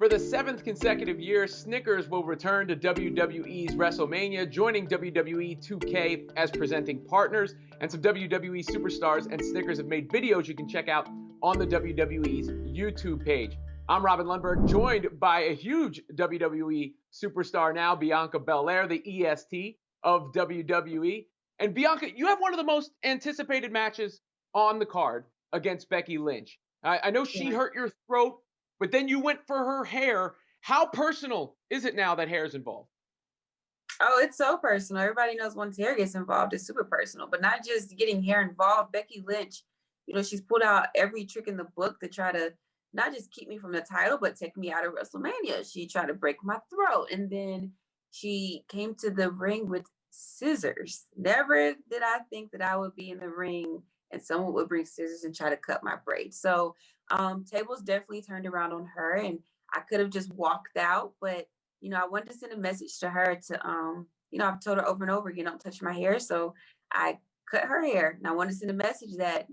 For the seventh consecutive year, Snickers will return to WWE's WrestleMania, joining WWE 2K as presenting partners, and some WWE superstars and Snickers have made videos you can check out on the WWE's YouTube page. I'm Robin Lundberg, joined by a huge WWE superstar now, Bianca Belair, the EST of WWE. And Bianca, you have one of the most anticipated matches on the card against Becky Lynch. I know she hurt your throat, but then you went for her hair. How personal is it now that hair is involved? Oh, it's so personal. Everybody knows once hair gets involved, it's super personal, but not just getting hair involved. Becky Lynch, she's pulled out every trick in the book to try to not just keep me from the title, but take me out of WrestleMania. She tried to break my throat, and then she came to the ring with scissors. Never did I think that I would be in the ring and someone would bring scissors and try to cut my braids. So tables definitely turned around on her, and I could have just walked out, but I wanted to send a message to her to, I've told her over and over again, don't touch my hair. So I cut her hair. And I want to send a message that,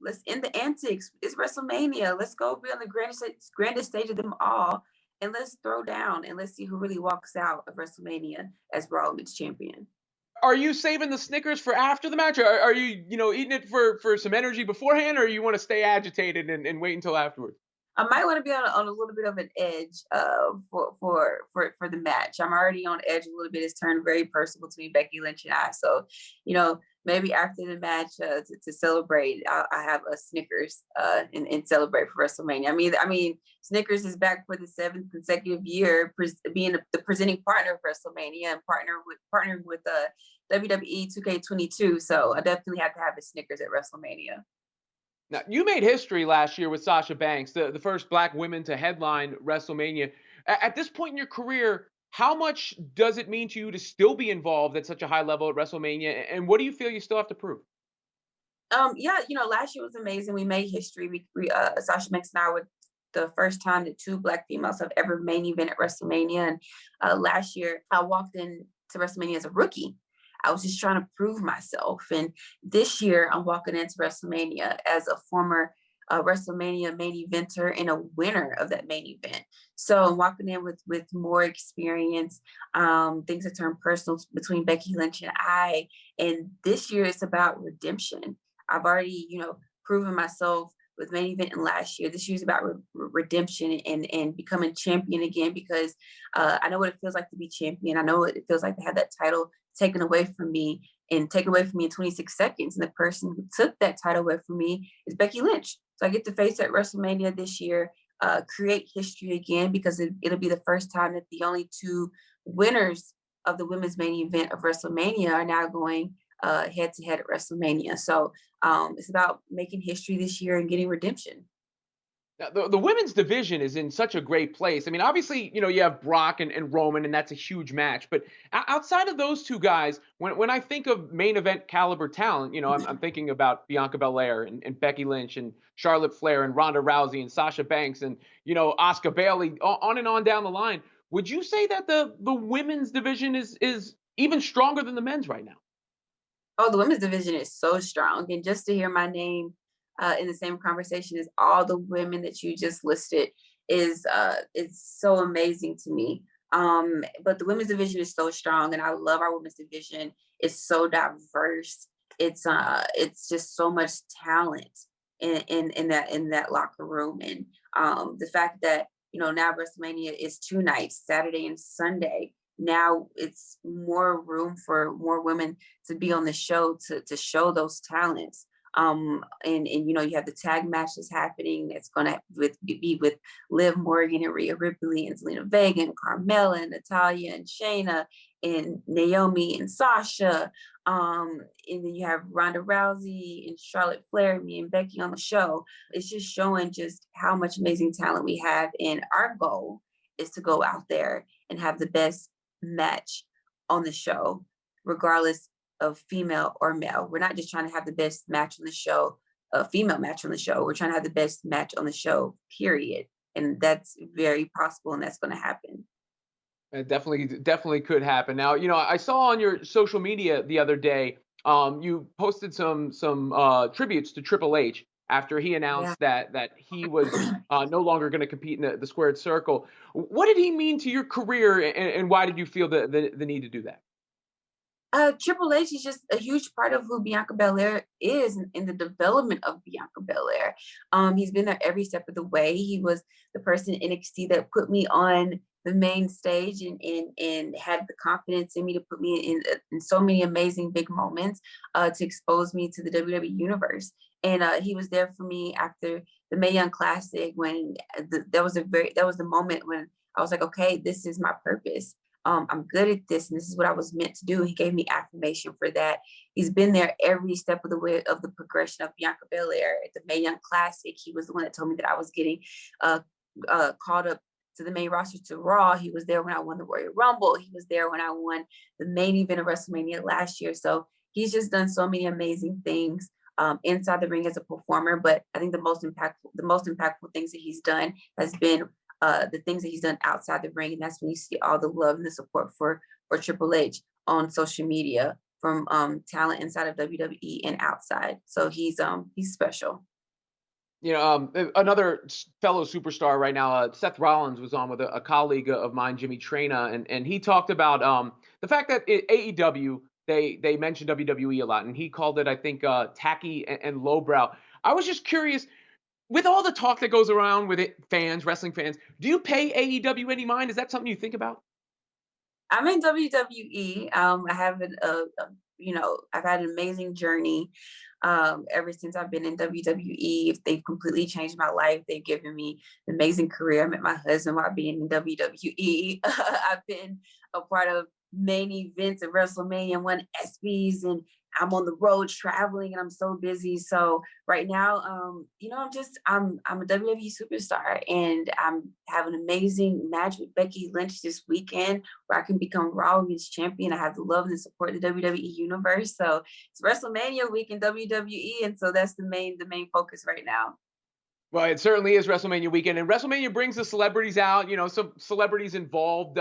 let's end the antics. It's WrestleMania. Let's go be on the grandest stage of them all. And let's throw down and let's see who really walks out of WrestleMania as Raw Women's Champion. Are you saving the Snickers for after the match? Or are you, eating it for some energy beforehand, or you want to stay agitated and wait until afterwards? I might want to be on a little bit of an edge for the match. I'm already on edge a little bit. It's turned very personal between Becky Lynch and I. So, maybe after the match to celebrate, I have a Snickers and celebrate for WrestleMania. I mean, Snickers is back for the seventh consecutive year, being the presenting partner of WrestleMania and partnering with WWE 2K22. So I definitely have to have a Snickers at WrestleMania. Now, you made history last year with Sasha Banks, the first Black woman to headline WrestleMania. At this point in your career, how much does it mean to you to still be involved at such a high level at WrestleMania? And what do you feel you still have to prove? Yeah, last year was amazing. We made history. Sasha Banks and I were the first time that two Black females have ever main event at WrestleMania. And last year, I walked into WrestleMania as a rookie. I was just trying to prove myself. And this year, I'm walking into WrestleMania as a former WrestleMania main eventer and a winner of that main event. So I'm walking in with more experience. Things have turned personal between Becky Lynch and I. And this year, it's about redemption. I've already, proven myself with main event in last year. This year's about redemption and becoming champion again, because I know what it feels like to be champion. I know what it feels like to have that title taken away from me in 26 seconds. And the person who took that title away from me is Becky Lynch. So I get to face at WrestleMania this year, create history again, because it'll be the first time that the only two winners of the women's main event of WrestleMania are now going head to head at WrestleMania. So it's about making history this year and getting redemption. Now, the women's division is in such a great place. I mean, obviously, you have Brock and Roman, and that's a huge match. But outside of those two guys, when I think of main event caliber talent, I'm thinking about Bianca Belair and Becky Lynch and Charlotte Flair and Ronda Rousey and Sasha Banks and, Asuka Bailey, on and on down the line. Would you say that the women's division is even stronger than the men's right now? Oh, the women's division is so strong. And just to hear my name in the same conversation as all the women that you just listed is it's so amazing to me. But the women's division is so strong, and I love our women's division. It's so diverse. It's just so much talent in that locker room, and the fact that now WrestleMania is 2 nights, Saturday and Sunday. Now it's more room for more women to be on the show to show those talents. And you have the tag matches happening. It's gonna be with Liv Morgan and Rhea Ripley and Zelina Vega and Carmella and Natalya and Shayna and Naomi and Sasha. And then you have Ronda Rousey and Charlotte Flair, me and Becky on the show. It's just showing just how much amazing talent we have. And our goal is to go out there and have the best match on the show, regardless of female or male. We're not just trying to have the best match on the show, a female match on the show. We're trying to have the best match on the show, period. And that's very possible, and that's going to happen. It definitely could happen. Now, I saw on your social media the other day, you posted some tributes to Triple H after he Yeah. announced that he was no longer going to compete in the squared circle. What did he mean to your career, and why did you feel the need to do that? Triple H is just a huge part of who Bianca Belair is in the development of Bianca Belair. He's been there every step of the way. He was the person in NXT that put me on the main stage and had the confidence in me to put me in so many amazing big moments to expose me to the WWE universe. And he was there for me after the Mae Young Classic when that was the moment when I was like, okay, this is my purpose. I'm good at this, and this is what I was meant to do. He gave me affirmation for that. He's been there every step of the way of the progression of Bianca Belair at the Mae Young Classic. He was the one that told me that I was getting uh, called up to the main roster to Raw. He was there when I won the Royal Rumble. He was there when I won the main event of WrestleMania last year. So he's just done so many amazing things inside the ring as a performer. But I think the most impactful things that he's done has been the things that he's done outside the ring, and that's when you see all the love and the support for Triple H on social media from talent inside of WWE and outside. So he's special. Another fellow superstar right now, Seth Rollins, was on with a colleague of mine, Jimmy Trina, and he talked about the fact that AEW, they mentioned WWE a lot, and he called it, I think, tacky and lowbrow. I was just curious, with all the talk that goes around with it, wrestling fans, do you pay AEW any mind? Is that something you think about? I'm in WWE. I have I've had an amazing journey ever since I've been in WWE. They've completely changed my life. They've given me an amazing career. I met my husband while being in WWE. I've been a part of main events of WrestleMania, won ESPYs, and I'm on the road traveling, and I'm so busy. So right now, I'm a WWE superstar, and I'm having an amazing match with Becky Lynch this weekend where I can become Raw Women's Champion. I have the love and the support of the WWE universe. So it's WrestleMania week in WWE, and so that's the main focus right now. Well, it certainly is WrestleMania weekend, and WrestleMania brings the celebrities out. Some celebrities involved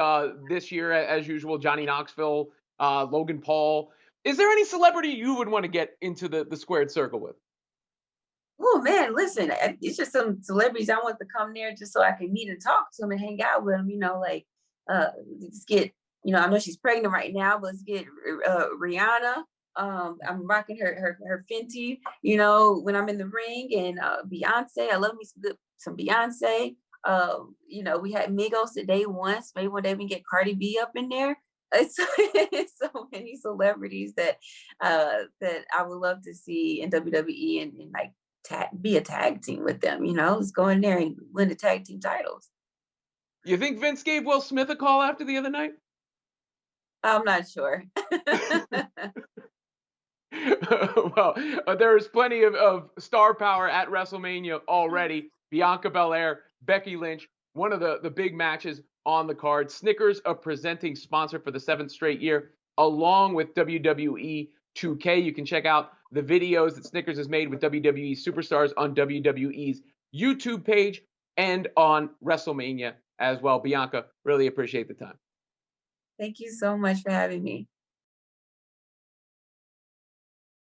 this year, as usual. Johnny Knoxville, Logan Paul. Is there any celebrity you would want to get into the squared circle with? Oh man, listen, it's just some celebrities I want to come there just so I can meet and talk to them and hang out with them. Uh, let's get, I know she's pregnant right now, but let's get Rihanna. I'm rocking her Fenty, when I'm in the ring, and Beyonce. I love me some Beyonce. We had Migos at day one. So maybe one day we can get Cardi B up in there. It's, it's so many celebrities that I would love to see in WWE and like be a tag team with them. Let's go in there and win the tag team titles. You think Vince gave Will Smith a call after the other night? I'm not sure. Well, there's plenty of star power at WrestleMania already. Bianca Belair, Becky Lynch, one of the big matches on the card. Snickers, a presenting sponsor for the seventh straight year, along with WWE 2K. You can check out the videos that Snickers has made with WWE superstars on WWE's YouTube page and on WrestleMania as well. Bianca, really appreciate the time. Thank you so much for having me.